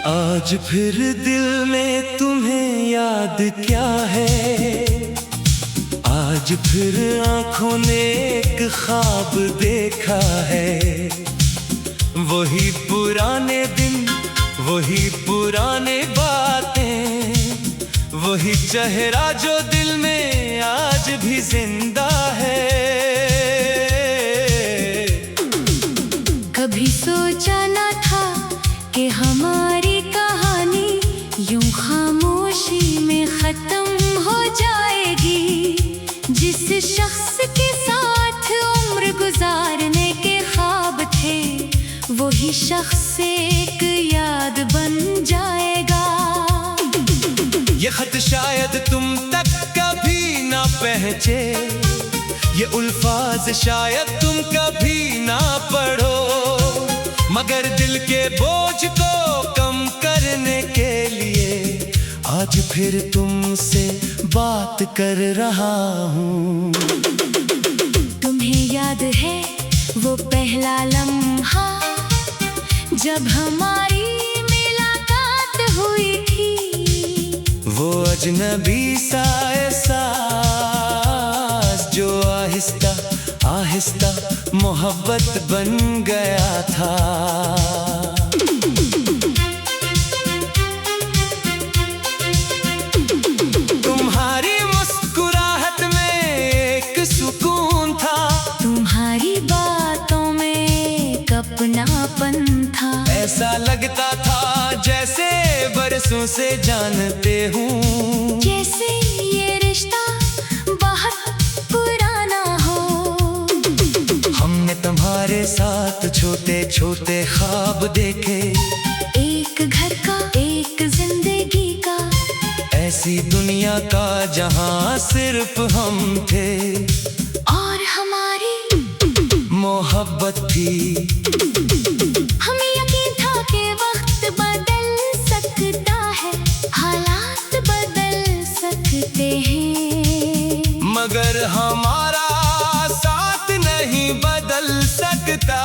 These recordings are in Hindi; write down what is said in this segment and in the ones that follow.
आज फिर दिल में तुम्हें याद क्या है? आज फिर आंखों ने एक ख्वाब देखा है। वही पुराने दिन, वही पुराने बातें, वही चेहरा जो दिल में आज भी जिंदा है। कभी सोचा न था कि हमारी कहानी यूं खामोशी में खत्म हो जाएगी। जिस शख्स के साथ उम्र गुजारने के ख्वाब थे, वही शख्स एक याद बन जाएगा। ये खत शायद तुम तक कभी ना पहुंचे, ये उल्फाज शायद तुम कभी ना पढ़ो, मगर दिल के बोझ को कम करने के लिए आज फिर तुमसे बात कर रहा हूँ। तुम्हें याद है वो पहला लम्हा जब हमारी मुलाकात हुई थी? वो अजनबी सा एहसास जो आहिस्ता आहिस्ता मोहब्बत बन गया था। तुम्हारी मुस्कुराहट में एक सुकून था, तुम्हारी बातों में एक अपनापन था। ऐसा लगता था जैसे बरसों से जानते हूँ, जैसे ये रिश्ता बहुत पुराना हो। हमने तुम्हारे साथ छोटे छोटे ख्वाब देखे, एक घर का, एक जिंदगी का, ऐसी दुनिया का जहाँ सिर्फ हम थे और हमारी मोहब्बत थी। हमें यकीन था कि वक्त बदल सकता है, हालात बदल सकते हैं, मगर हमारा साथ नहीं बदल सकता।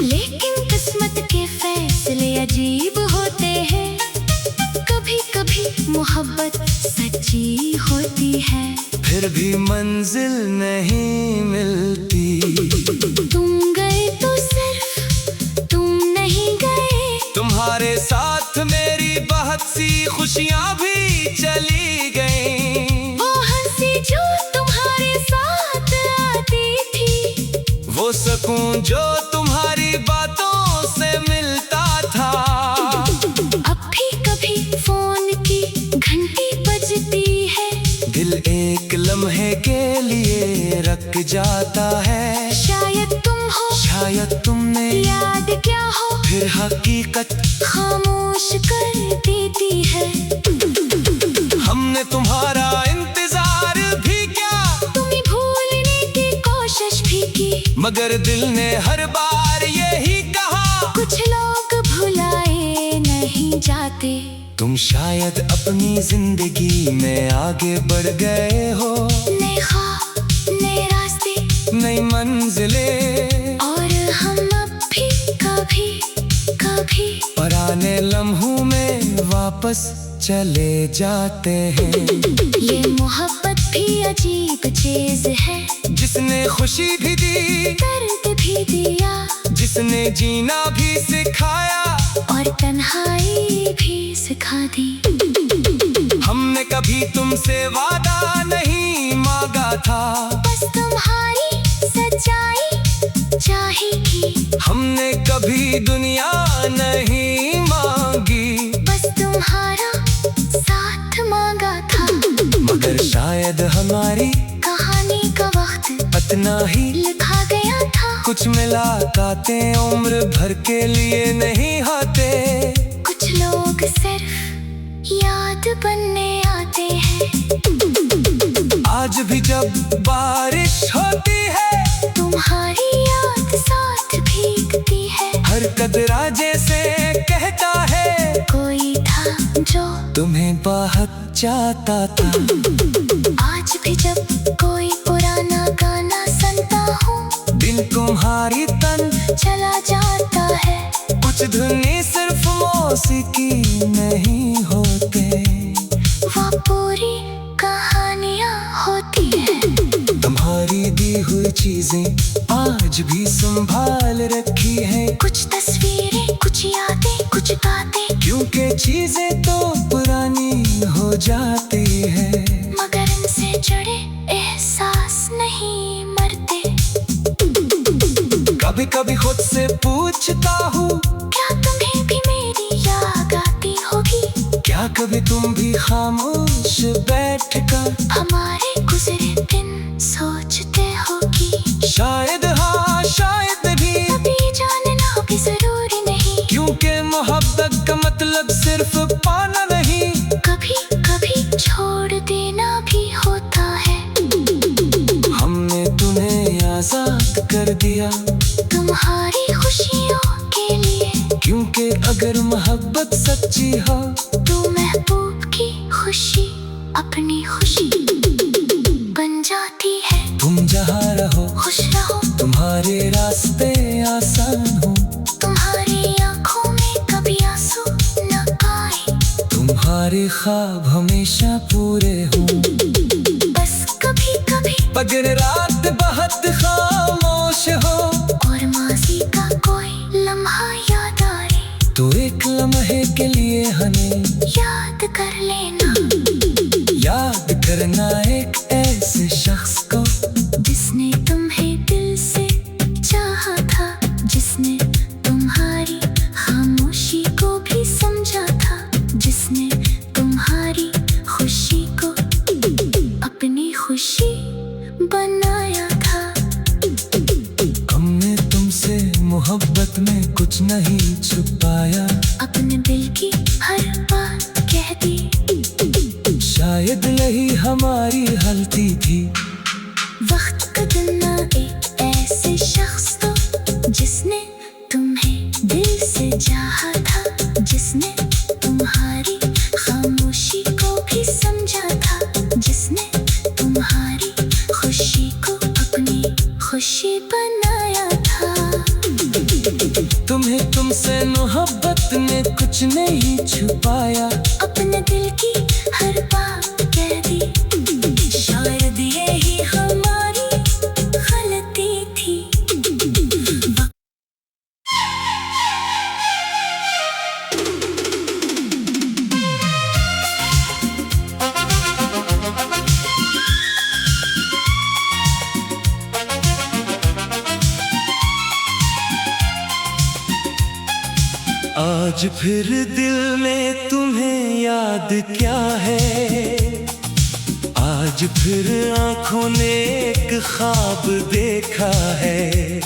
लेकिन किस्मत के फैसले अजीब होते हैं। कभी कभी मोहब्बत सच्ची होती है, फिर भी मंजिल नहीं मिलती। तुम गए तो सिर्फ तुम नहीं गए। तुम्हारे साथ मेरी बहुत सी खुशियाँ भी चली गईं। वो हंसी जो तुम्हारे साथ आती थी, वो सुकून जो तुम्हारी बातों से मिलता था। अब भी कभी फोन की घंटी बजती है, दिल एक लम्हे के लिए रख जाता है। शायद तुम हो, शायद तुमने याद क्या हो, फिर हकीकत खामोश कर देती है। हमने तुम्हारा इंतजार भी किया, तुम्हें भूलने की कोशिश भी की, मगर दिल ने हर बार यही कहा, कुछ लोग भुलाए नहीं जाते। तुम शायद अपनी जिंदगी में आगे बढ़ गए हो। नए ख्वाब, नए रास्ते, नई मंजिलें, और हम अब भी कभी कभी पुराने लम्हों में वापस चले जाते हैं। ये मोहब्बत भी अजीब चीज है, जिसने खुशी भी दी, दर्द भी दिया, जिसने जीना भी सिखाया, और तन्हाई भी सिखा दी। हमने कभी तुमसे वादा नहीं मांगा था, बस तुम्हारी सच्चाई चाहेगी। हमने कभी दुनिया नहीं मांगी, बस तुम्हारा साथ मांगा था। मगर शायद हमारी कहानी का वक्त इतना ही लिखा गया था। कुछ मुलाकातें उम्र भर के लिए नहीं आते। कुछ लोग सिर्फ याद बनने आते हैं। आज भी जब बारिश होती है, तुम्हारी याद साथ भीगती है। हर कदरा जैसे कहता है, कोई था जो तुम्हें बहुत चाहता था। आज भी जब कोई पुराना गाना सुनता हूँ, दिल तुम्हारी तन चला जाता है। कुछ धुनी सिर्फ मौसीकी नहीं होते, वो पूरी कहानियाँ होती है। तुम्हारी दी हुई चीजें आज भी संभाल रखी है, कुछ तस्वीरें, कुछ यादें, कुछ बातें, क्योंकि चीजें तो पुरानी हो जाती है, मगर इनसे जुड़े एहसास नहीं मरते। कभी कभी खुद से पूछता हूँ, क्या तुम्हें भी मेरी याद आती होगी? क्या कभी तुम भी खामोश बैठकर हमारे गुजरे दिन सोचते होगी? शायद हाँ शायद भी, अभी जानना भी जरूरी नहीं, क्योंकि मोहब्बत का मतलब सिर्फ पाना नहीं, कभी कभी छोड़ देना भी होता है। हमने तुम्हें आजाद कर दिया तुम्हारी खुशियों के लिए, क्योंकि अगर मोहब्बत सच्ची हो तो महबूब की खुशी अपनी खुशी बन जाती है। तुम जहाँ रहो खुश रहो, तुम्हारे रास्ते आसान हो, तुम्हारी आंखों में कभी आंसू न आए, तुम्हारे ख्वाब हमेशा पूरे हो, बस कभी कभी अगर रात बहुत खामोश हो और माजी का कोई लम्हा याद आए, तो एक लम्हे के लिए हमें याद कर लेना। याद करना एक ऐसे शख्स को जिसने तुम्हें दिल से चाहा था, जिसने तुम्हारी खामोशी को भी समझा था, जिसने तुम्हारी खुशी को अपनी खुशी बनाया था। हमने तुमसे मोहब्बत में कुछ नहीं छुपाया, अपने दिल की हर बात कह दी, शायद यही हमारी गलती थी। वक्त का चुनना एक ऐसे शख्स को जिसने तुम्हें दिल से चाहा था, जिसने तुम्हारी खामोशी को भी समझा था, जिसने तुम्हारी खुशी को अपनी खुशी बनाया था। तुम्हें तुमसे मोहब्बत में कुछ नहीं छुपाया, अपने दिल की हर बात कह दी, शायद यही हमारी गलती थी। आज फिर दिल में तुम्हें याद क्या है, आज फिर आंखों ने एक ख्वाब देखा है,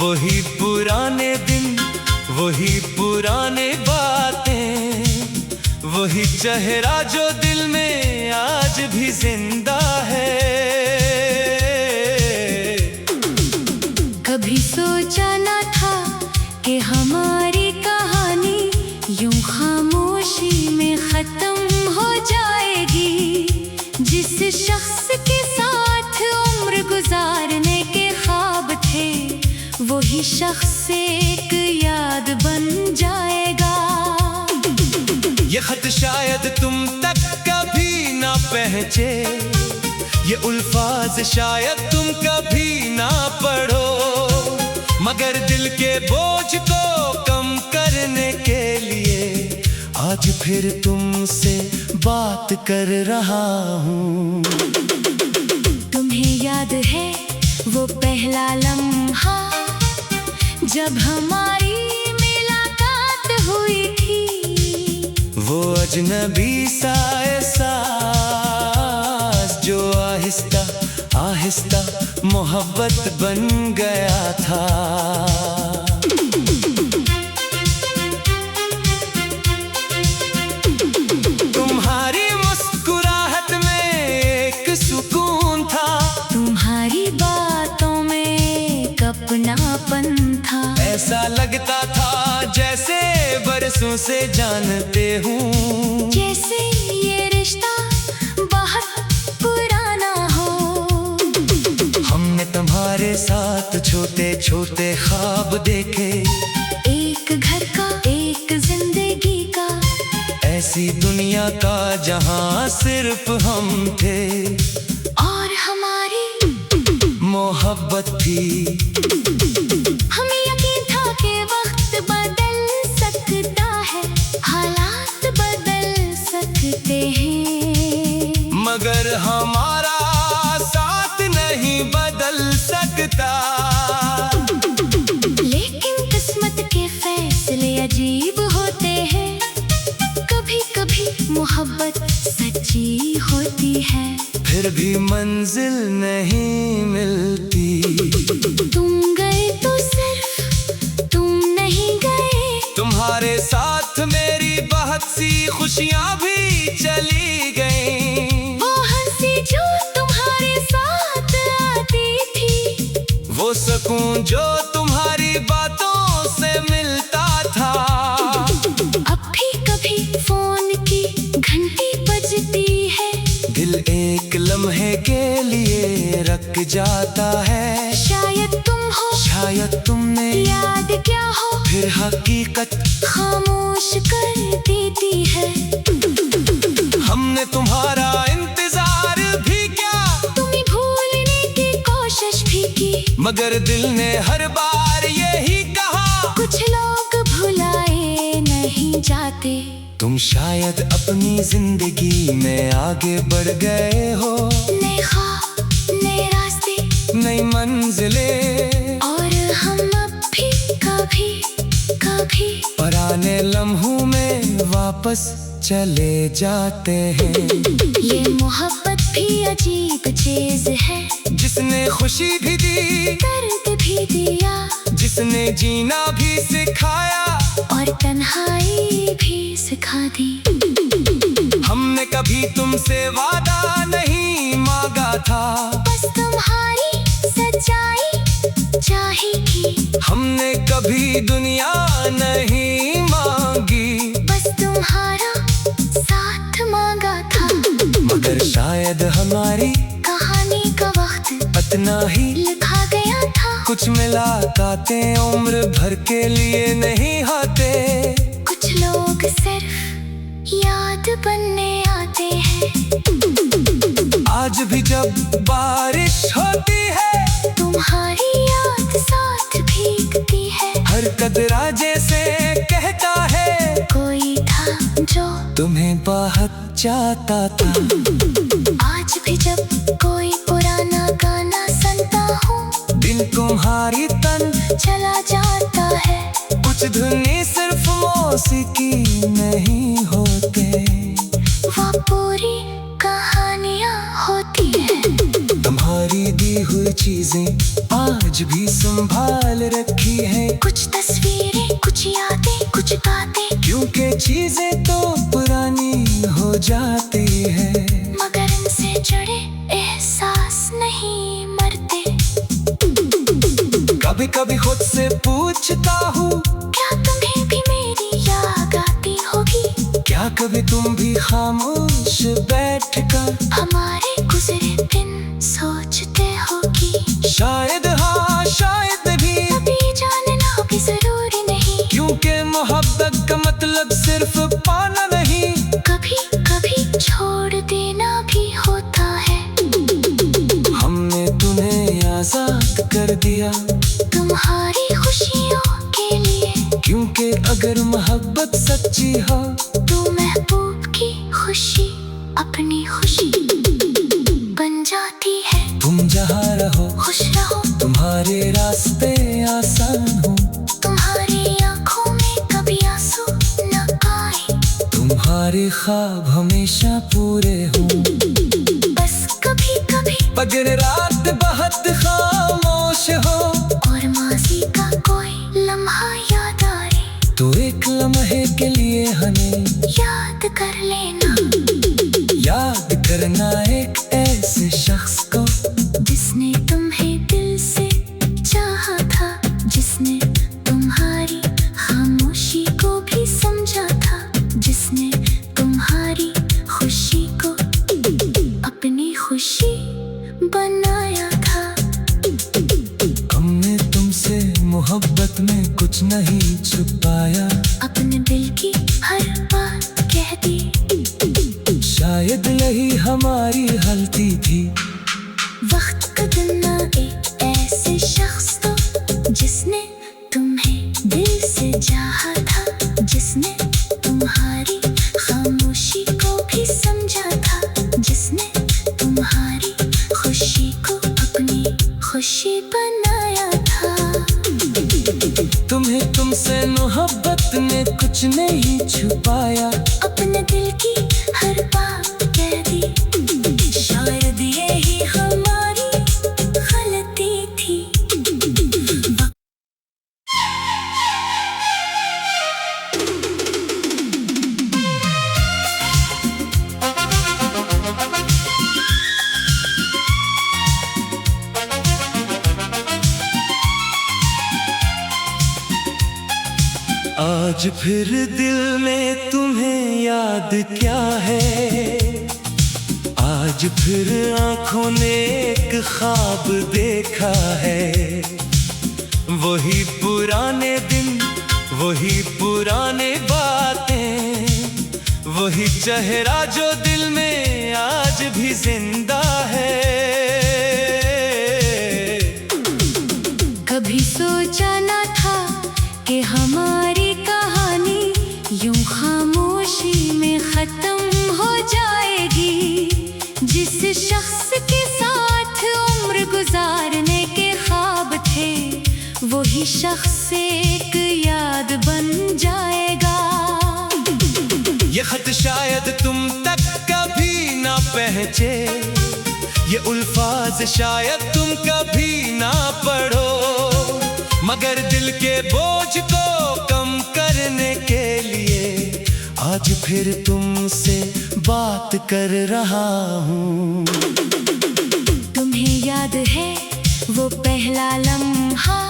वही पुराने दिन, वही पुराने बातें, वही चेहरा जो दिल में आज भी जिंदा है। कभी सोचा न था कि हमारी कहानी यूं खामोशी में खत्म हो जाएगी, जिस शख्स के साथ उम्र गुजारने के ख्वाब थे, वही शख्स एक याद बन जाएगा। ये खत शायद तुम तक कभी ना पहुंचे, ये उल्फाज शायद तुम कभी ना पढ़ो, मगर दिल के बोझ को कम करने के लिए आज फिर तुमसे बात कर रहा हूँ। तुम्हें याद है वो पहला लम्हा जब हमारी मुलाकात हुई थी, वो अजनबी सा एहसास जो आहिस्ता आहिस्ता मोहब्बत बन गया था। तुम्हारी मुस्कुराहट में एक सुकून था, तुम्हारी बातों में एक अपनापन था, ऐसा लगता था जैसे बरसों से जानते हूँ, जैसे ये रिश्ता बहुत पुराना हो। हमने तुम्हारे साथ छोटे छोटे ख्वाब देखे, एक घर का, एक एक जिंदगी का। ऐसी दुनिया का जहां सिर्फ हम थे और हमारी मोहब्बत थी। हमें यकीन था कि वक्त बदल सकता है, हालात बदल सकते हैं, मगर हमारा साथ नहीं बदल सकता। लेकिन किस्मत के फैसले अजीब होते हैं, कभी कभी मोहब्बत सच्ची होती है, फिर भी मंजिल नहीं मिलती। तुम गए तो सिर्फ तुम नहीं गए, तुम्हारे साथ मेरी बहुत सी खुशियां भी चली गईं। वो हंसी जो तुम्हारे साथ आती थी, वो सुकून जो तुम्हारी बातों से मिलता था। अब भी कभी फोन की घंटी बजती है, दिल एक लम्हे के लिए रक जाता है। शायद तुम हो, शायद तुमने, याद क्या हो, फिर हकीकत खामोश कर देती है। हमने तुम्हारा इंतजार भी किया, तुम्हें भूलने की कोशिश भी की, मगर दिल ने हर बार यही कहा, कुछ लोग भुलाए नहीं जाते। तुम शायद अपनी जिंदगी में आगे बढ़ गए हो। नए ख्वाब, नए रास्ते, नई मंजिलें, और हम अब भी कभी कभी पुराने लम्हों में वापस चले जाते हैं। ये मोहब्बत भी अजीब चीज है, जिसने खुशी भी दी, दर्द भी दिया, जिसने जीना भी सिखाया, और तन्हाई भी सिखा दी। हमने कभी तुमसे वादा नहीं मांगा था, बस तुम्हारी सच्चाई चाहेगी, हमने कभी दुनिया नहीं मांगी, बस तुम्हारा साथ मांगा था। मगर शायद हमारी कहानी का वक्त इतना ही लिखा गया था, कुछ मुलाकातें उम्र भर के लिए नहीं आते। कुछ लोग सिर्फ याद बनने आते हैं। आज भी जब बारिश होती है, तुम्हारी याद साथ भीगती है, हर कतरा जैसे कहता है, कोई था जो तुम्हें बहुत चाहता था। आज भी जब कोई पुराना गाना सुनता हूँ, दिल तुम्हारी तन चला जाता है। कुछ धुनी सिर्फ मौसीकी नहीं होते, वो पूरी कहानियाँ होती है। तुम्हारी दी हुई चीजें आज भी संभाल रखी है, कुछ तस्वीरें, कुछ यादें, कुछ बातें, क्योंकि चीजें तो पुरानी हो जाती है, मगर इनसे जुड़े एहसास नहीं मरते। कभी कभी खुद से पूछता हूँ, क्या तुम्हें भी मेरी याद आती होगी? क्या कभी तुम भी खामोश बैठकर हमारे गुजरे दिन सोचते होगी? शायद हाँ, शायद भी, अभी जानना भी जरूरी नहीं, क्योंकि मोहब्बत का मतलब सिर्फ पाना नहीं, कभी कभी छोड़ देना भी होता है। हमने तुम्हें आजाद कर दिया, तुम्हारी खुशियों के लिए, क्योंकि अगर मोहब्बत सच्ची हो, तो महबूब की खुशी अपनी खुशी बन जाती है। तुम जहाँ रहो खुश रहो, तुम्हारे रास्ते आसान हो, तुम्हारी आंखों में कभी आंसू न आए, तुम्हारे ख्वाब हमेशा पूरे हो। बस कभी कभी मगर रात बहुत खामोश हो, और माजी का कोई लम्हा याद आए, तो एक लम्हे के लिए हमें याद कर लेना। याद करना एक ऐसे शख्स को, जिसने तुम्हें दिल से चाहा था, जिसने तुम्हारी खामोशी को भी समझा था, जिसने तुम्हारी खुशी को अपनी खुशी बनाया था। हमने तुमसे मोहब्बत में कुछ नहीं छुपाया, अपने दिल की हर बात कह दी। शायद यही हमारी गलती थी। वक्त का दिन एक ऐसे शख्स को, जिसने तुम्हें दिल से चाहा था, जिसने तुम्हारी खामोशी को भी समझा था, जिसने तुम्हारी खुशी को अपनी खुशी बनाया था। तुम्हें तुमसे मोहब्बत ने कुछ नहीं छुपाया, अपने दिल की हर बात कह दी। शायद यही हमारी गलती थी। आज फिर दिल में तुम्हें याद क्या है, आज फिर आंखों ने एक ख्वाब देखा है। वही पुराने दिन, वही पुराने बातें, वही चेहरा जो दिल में आज भी जिंदा है। कभी सोचा न था कि हमारी कहानी यूं खामोशी में खत्म हो जाएगी। जिस शख्स के साथ उम्र गुजारने के ख्वाब थे, वही शख्स एक याद बन जाएगा। ये खत शायद तुम तक कभी ना पहुंचे, ये उल्फाज शायद तुम कभी ना पढ़ो, मगर दिल के बोझ को कम करने के लिए आज फिर तुमसे बात कर रहा हूँ। तुम्हें याद है वो पहला लम्हा,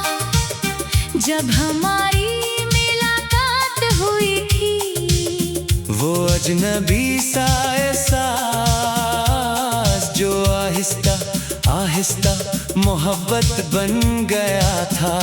जब हमारी मुलाकात हुई थी। वो अजनबी सा एहसास जो आहिस्ता आहिस्ता मोहब्बत बन गया था।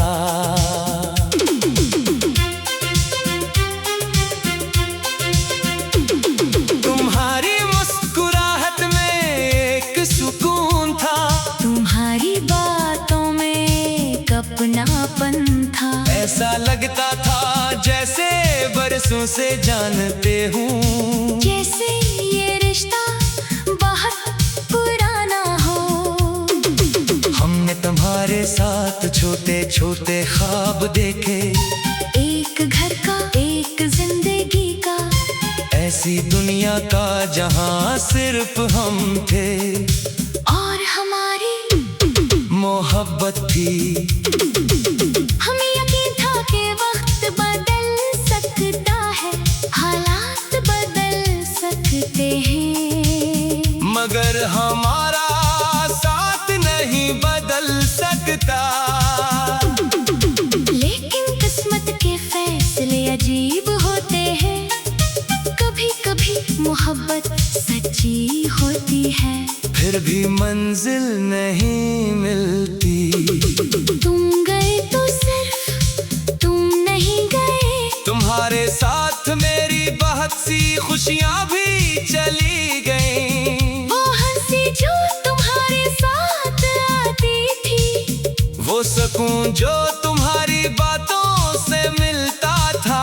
तुम्हारी मुस्कुराहट में एक सुकून था, तुम्हारी बातों में एक अपनापन था। ऐसा लगता था जैसे बरसों से जानते हूँ, जैसे ये रिश्ता बहुत पुराना हो। हमने तुम्हारे साथ छोटे छोटे ख्वाब देखे, एक घर का, एक जिंदगी का, ऐसी दुनिया का जहाँ सिर्फ हम थे और हमारी मोहब्बत थी। हमें यकीन था कि वक्त बदल सकता है, हालात बदल सकते हैं, मगर हमारा साथ नहीं बदल सकता। लेकिन किस्मत के फैसले अजीब होते हैं। कभी कभी मोहब्बत सच्ची होती है, फिर भी मंजिल नहीं मिलती। तुम गए तो सिर्फ तुम नहीं गए, तुम्हारे साथ मेरी बहुत सी खुशियाँ भी चली गईं। वो हंसी जो तुम्हारे साथ आती थी, वो सुकून जो तुम्हारी बातों से मिलता था।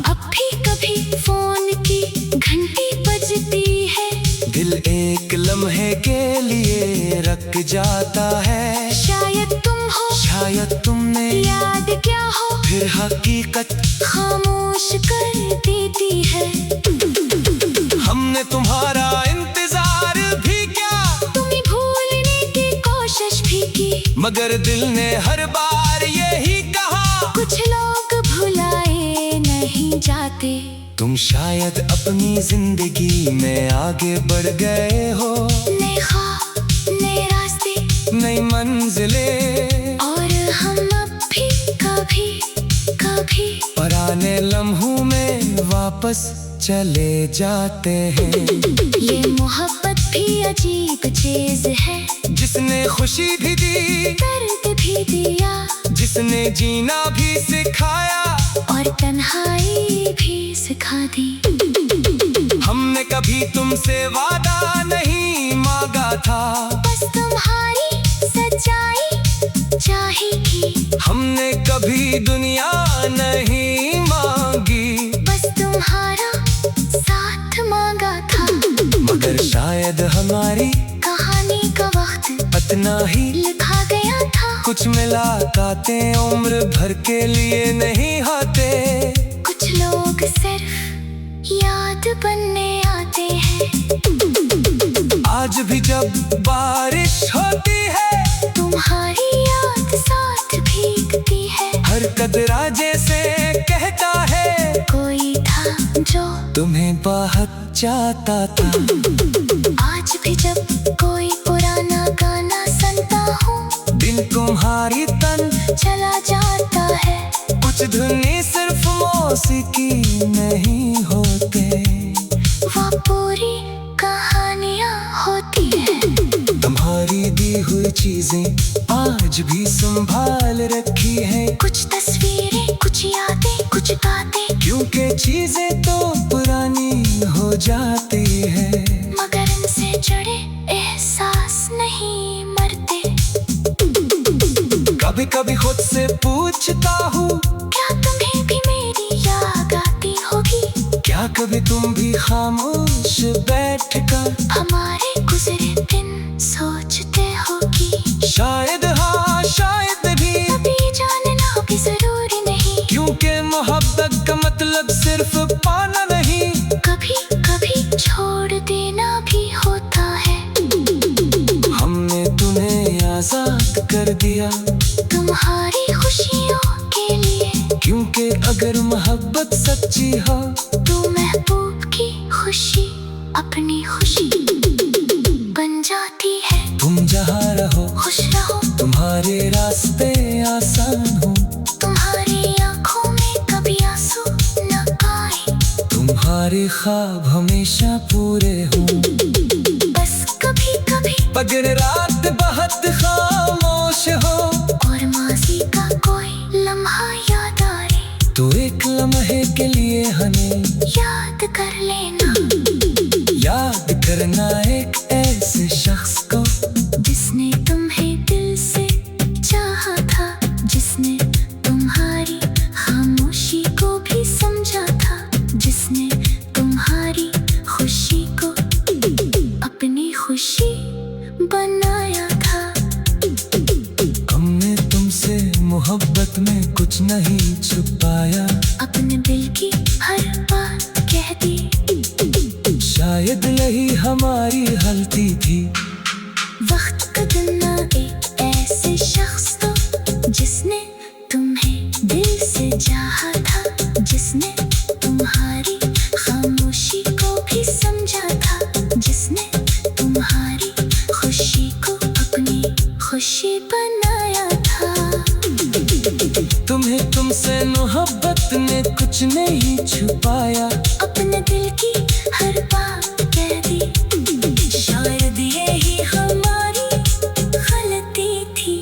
अब भी कभी फोन की घंटी बजती है, दिल एक लम्हे के लिए रख जाता है। शायद तुम हो, शायद तुमने याद क्या हो, फिर हकीकत खामोश कर देती है। हमने तुम्हारा इंतजार भी किया, तुम्हें भूलने की कोशिश भी की, मगर दिल ने हर बार यही कहा, कुछ लोग भुलाए नहीं जाते। तुम शायद अपनी जिंदगी में आगे बढ़ गए हो, नए ख्वाब, नए रास्ते, नई मंजिलें, और हम अब भी कभी कभी पुराने लम्हों में वापस चले जाते हैं। ये मोहब्बत भी अजीब चीज है, जिसने खुशी भी दी, दर्द भी दिया, जिस जिसने जीना भी सिखाया और तन्हाई भी सिखा दी। हमने कभी तुमसे वादा नहीं मांगा था, बस तुम्हारी सच्चाई चाहेगी। हमने कभी दुनिया नहीं मांगी, बस तुम्हारा साथ मांगा था। मगर शायद हमारी कहानी का वक्त इतना ही लिखा गया था। कुछ मुलाकातें उम्र भर के लिए नहीं होते। कुछ लोग सिर्फ याद बनने आते हैं। आज भी जब बारिश होती है तुम्हारी याद साथ भीगती है। हर कदरा जैसे कहता है कोई था जो तुम्हें बहुत चाहता था। आज भी जब कोई पुराना गाना सुनता हूँ, दिन तुम्हारी तन चला जाता है। कुछ धुनी सिर्फ मौसीकी नहीं होते, वो पूरी कहानियाँ होती है। तुम्हारी दी हुई चीजें आज भी संभाल रखी है। कुछ तस्वीरें, कुछ यादें, कुछ बातें, क्योंकि चीजें तो पुरानी हो जाती है, मगर इनसे जुड़े एहसास नहीं मरते। कभी कभी खुद से पूछता हूँ, क्या तुम्हें भी मेरी याद आती होगी? क्या कभी तुम भी खामोश बैठकर हमारे गुजरे दिन सोचते होगी? शायद हाँ शायद भी, अभी जानना भी जरूरी नहीं, क्योंकि मोहब्बत का मतलब सिर्फ पाना नहीं, कभी कभी छोड़ देना भी होता है। हमने तुम्हें आजाद कर दिया तुम्हारी खुशियों के लिए, क्योंकि अगर मोहब्बत सच्ची हो तू महबूब की खुशी अपनी खुशी बन जाती है। तुम जहाँ रहो खुश रहो, तुम्हारे रास्ते आसान हो, तुम्हारी आंखों में कभी आंसू न आए, तुम्हारे ख्वाब हमेशा पूरे हो। बस कभी कभी मगर रात बहुत खामोश हो और माजी का कोई लम्हा याद आए, तो एक लम्हे के लिए हमें याद कर लेना। याद करना एक ऐसे शख्स को जिसने तुम्हें दिल से चाहा था, जिसने तुम्हारी खामोशी को भी समझा था, जिसने तुम्हारी खुशी को अपनी खुशी बनाया था। हमने तुमसे मोहब्बत में कुछ नहीं छुपाया, अपने दिल की हर बात कह दी। शायद यही हमारी गलती थी। वक्त बदलना एक ऐसे शख्स को जिसने तुम्हें दिल से चाहा था, जिसने तुम्हारी खामोशी को भी समझा था, जिसने तुम्हारी खुशी को अपनी खुशी बनाया था। तुम्हें तुमसे मोहब्बत ने कुछ नहीं छुपाया, अपने दिल की हर बात कह दी। शायद यही हमारी गलती थी।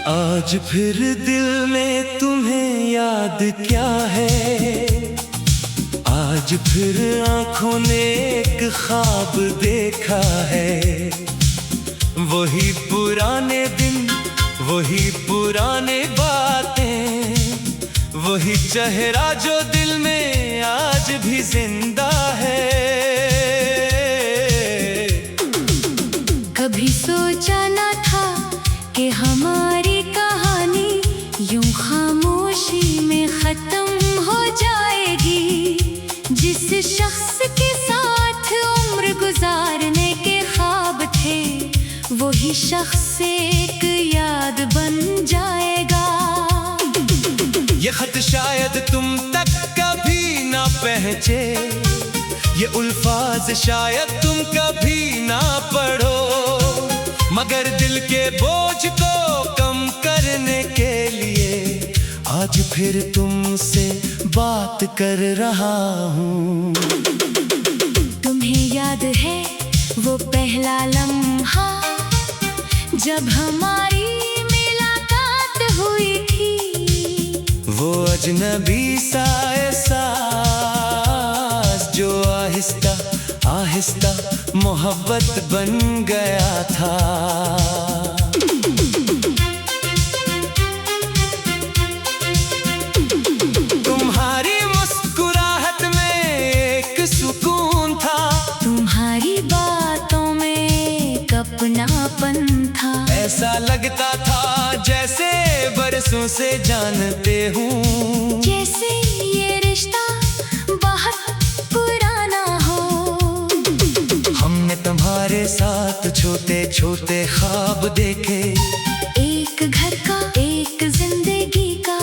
आज फिर दिल में तुम्हें याद क्या है, आज फिर आंखों ने एक ख्वाब देखा है। वही पुराने दिन, वही पुराने बातें, वही चेहरा जो दिल में आज भी जिंदा है। कभी सोचा न था कि हमारी कहानी यूं खामोशी में खत्म हो जाएगी। जिस शख्स के साथ उम्र गुजारने के ख्वाब थे, वही शख्स एक याद बन जाएगा। ये खत शायद तुम तक कभी ना पहुंचे, ये उल्फाज शायद तुम कभी ना पढ़ो, मगर दिल के बोझ को कम करने के लिए आज फिर तुमसे बात कर रहा हूँ। तुम्हें याद है वो पहला लम्हा जब हमारी मुलाकात हुई थी? वो अजनबी सा एहसास जो आहिस्ता आहिस्ता मोहब्बत बन गया था। तुम्हारी मुस्कुराहट में एक सुकून था, तुम्हारी बातों में एक अपनापन था। ऐसा लगता था जैसे बरसों से जानते हूँ, जैसे ये रिश्ता बहुत पुराना हो। हमने तुम्हारे साथ छोटे छोटे ख्वाब देखे, एक घर का एक जिंदगी का,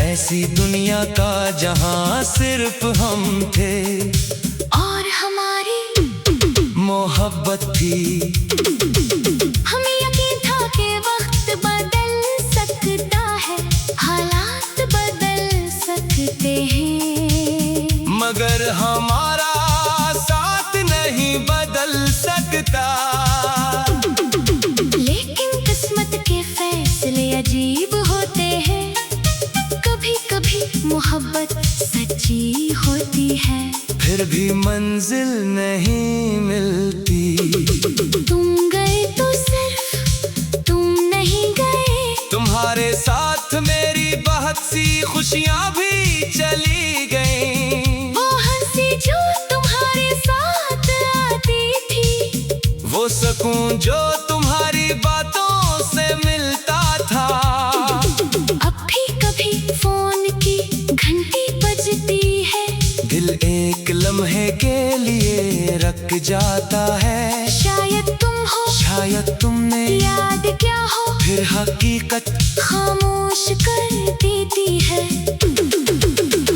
ऐसी दुनिया का जहाँ सिर्फ हम थे और हमारी मोहब्बत थी। हमें यकीन था कि वक्त बदल सकता है, हालात बदल सकते हैं, मगर हमारा साथ नहीं बदल सकता। लेकिन किस्मत के फैसले अजीब होते हैं, कभी कभी मोहब्बत सच्ची होती है, फिर भी मंजिल नहीं मिलती। तुम गए तो सिर्फ तुम नहीं गए, तुम्हारे साथ मेरी बहुत सी खुशियाँ भी चली गईं। वो हंसी जो तुम्हारे साथ आती थी, वो सुकून जो तुम्हारी बातों से मिलता था। अब भी कभी फोन की घंटी बजती है, दिल एक लम्हे के लिए रख जाता है। शायद तुम हो, शायद तुमने याद क्या हो, फिर हकीकत खामोश कर देती है।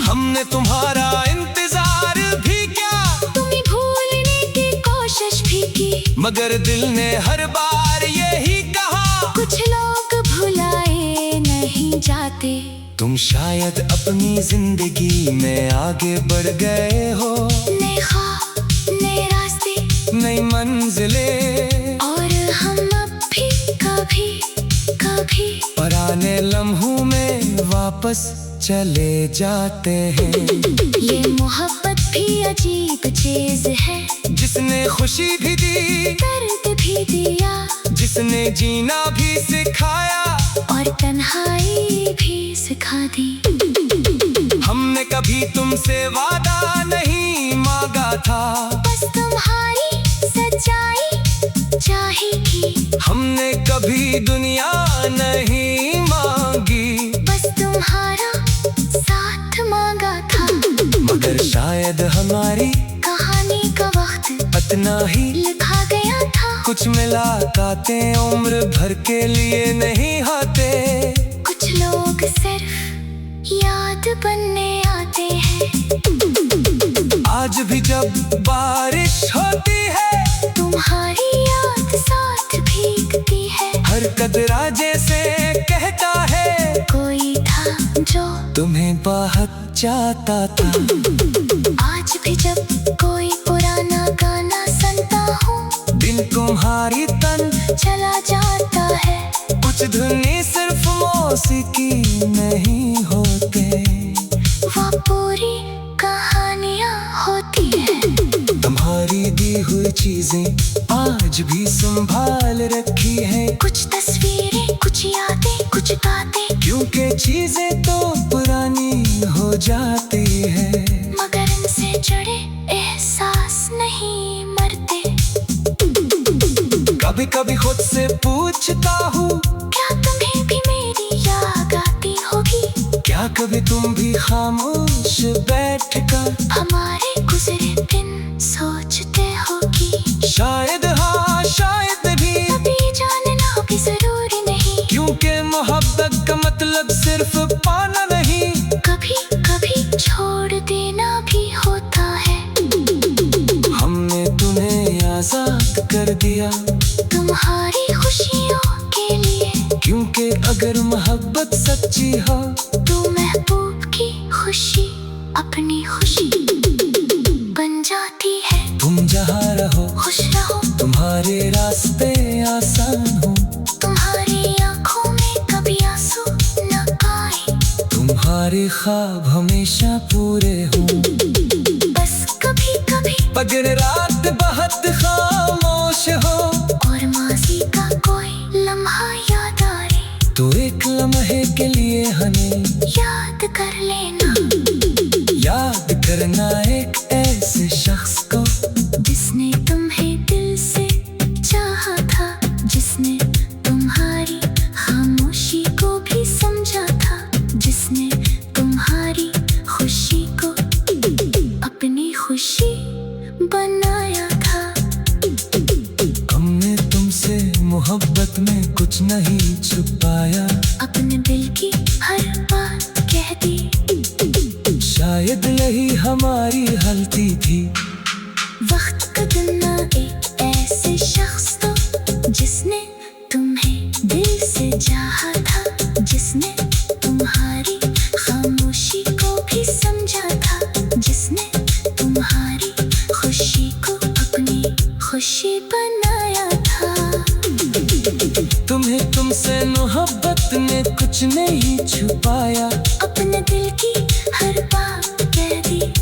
हमने तुम्हारा इंतजार भी किया, तुम्हें भूलने की कोशिश भी की, मगर दिल ने हर बार यही कहा, कुछ लोग भुलाए नहीं जाते। तुम शायद अपनी जिंदगी में आगे बढ़ गए हो, नए ख्वाब, नए रास्ते, नई मंजिलें, और हम अब भी कभी कभी पुराने लम्हों में वापस चले जाते हैं। ये मोहब्बत भी अजीब चीज है, जिसने खुशी भी दी, दर्द भी दिया, जिसने जीना भी सिखाया, और तन्हाई भी सिखा दी। हमने कभी तुमसे वादा नहीं मांगा था, बस तुम्हारी सच्चाई चाहिए, हमने कभी दुनिया नहीं मांगी, बस तुम्हारा साथ मांगा था। मगर शायद हमारी कहानी का वक्त इतना ही लिखा गया था, कुछ मुलाकातें उम्र भर के लिए नहीं आते। कुछ लोग सिर्फ याद बनने आते हैं। आज भी जब बारिश होती है, तुम्हारी याद साथ भीगती है, हर कतरा जैसे कहता है, कोई था जो तुम्हें बहुत चाहता था। आज भी जब कोई पुराना गाना सुनता हूँ, दिल तुम्हारी तन चला जाता है। कुछ धुनी सिर्फ मौसीकी नहीं होते, वो पूरी कहानियाँ होती है। तुम्हारी दी हुई चीजें आज भी संभाल रखी है, कुछ तस्वीरें, कुछ यादें, कुछ बातें, क्योंकि चीजें तो पुरानी हो जाती है, मगर इनसे जुड़े एहसास नहीं मरते। कभी कभी खुद से पूछता हूँ, क्या तुम्हें भी मेरी याद आती होगी? क्या कभी तुम भी खामोश बैठकर हमारे गुजरे दिन सोचते होगी? शायद हाँ, शायद भी, अभी जानना भी जरूरी नहीं, क्योंकि मोहब्बत का मतलब सिर्फ पाना नहीं, कभी कभी छोड़ देना भी होता है। हमने तुम्हें आजाद कर दिया, तुम्हारी अगर मोहब्बत सच्ची हो तो महबूब की खुशी अपनी खुशी बन जाती है। तुम जहाँ रहो खुश रहो, तुम्हारे रास्ते आसान हो, तुम्हारी आंखों में कभी आंसू न आए, तुम्हारे ख्वाब हमेशा पूरे हो। बस कभी कभी अगर रात बहुत खामोश हो और माजी का कोई लम्हा याद आए, तो एक लम्हे के लिए हमें याद कर लेना। याद करना एक ऐसे शख्स को जिसने तुम्हें दिल से चाहा था, जिसने तुम्हारी खामोशी को भी समझा था, जिसने तुम्हारी खुशी को अपनी खुशी बनाया था। हमने तुमसे मोहब्बत में कुछ नहीं छुपाया, अपने दिल की हर बात कह दी। शायद यही हमारी गलती थी। वक्त कदना एक ऐसे शख्स को जिसने तुम्हें दिल से चाहा था, जिसने तुम्हारी खामोशी को भी समझा था, जिसने तुम्हारी खुशी को अपनी खुशी बनाया था। तुम्हें तुमसे मोहब्बत ने कुछ नहीं छुपाया, अपने दिल की हर बात कह दी।